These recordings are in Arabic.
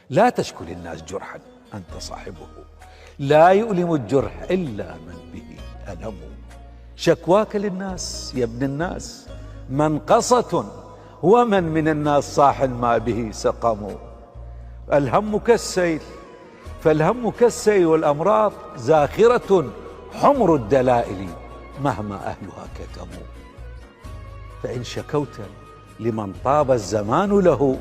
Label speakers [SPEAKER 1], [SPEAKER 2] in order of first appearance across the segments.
[SPEAKER 1] لا تشكو للناس جرحا أنت صاحبه، لا يؤلم الجرح إلا من به ألم. شكواك للناس يا ابن الناس منقصة، ومن من الناس صاح ما به سقم. الهم كالسيل فالهم كالسيل، والأمراض زاخرة حمر الدلائل مهما أهلها كتموا. فإن شكوت لمن طاب الزمان له،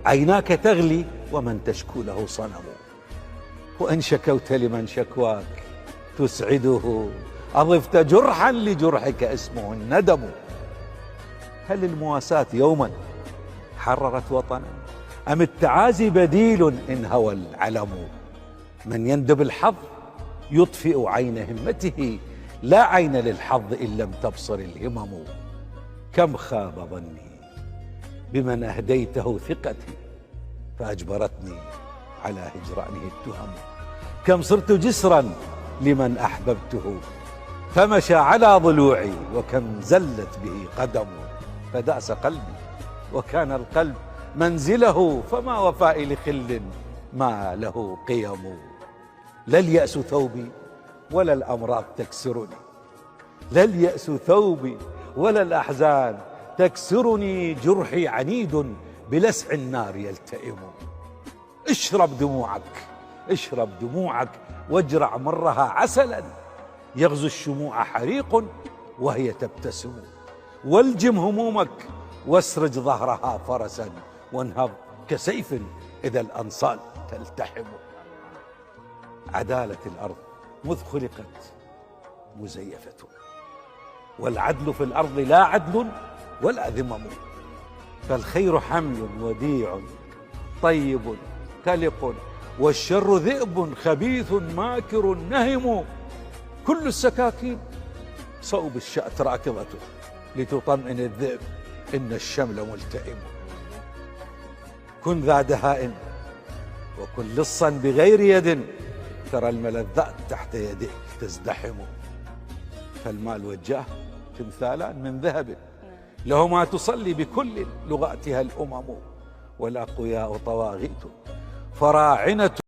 [SPEAKER 1] عيناك تغلي ومن تشكو له صنم. وإن شكوت لمن شكواك تسعده، أضفت جرحا لجرحك اسمه الندم. هل المواساة يوما حررت وطنا، أم التعازي بديل إن هوى العلم؟ من يندب الحظ يطفئ عين همته، لا عين للحظ إن لم تبصر الهمم. كم خاب ظني بمن أهديته ثقتي، فأجبرتني على هجرانه التهم. كم صرت جسرا لمن أحببته، فمشى على ضلوعي، وكم زلت به قدم. فدأس قلبي وكان القلب منزله، فما وفائي لخل ما له قيم. لا اليأس ثوبي ولا الأمراض تكسرني، لا اليأس ثوبي ولا الأحزان تكسرني. جرحي عنيد بلسع النار يلتئم. اشرب دموعك اشرب دموعك واجرع مرها عسلا، يغزو الشموع حريق وهي تبتسم. والجم همومك واسرج ظهرها فرسا، وانهض كسيف إذا الأنصال تلتحم. عدالة الأرض مذ خلقت مزيفة، والعدل في الأرض لا عدل ولا ذمم. فالخير حمل وديع طيب تلق، والشر ذئب خبيث ماكر نهم. كل السكاكين صوب الشأت راكضة، لتطمئن الذئب إن الشمل ملتئم. كن ذا دهاء وكن لصا بغير يد، ترى الملذات تحت يديك تزدحم. فالمال والجاه تمثالان من ذهب، لهما تصلي بكل لغاتها الأمم. والأقوياء طواغيت فراعنة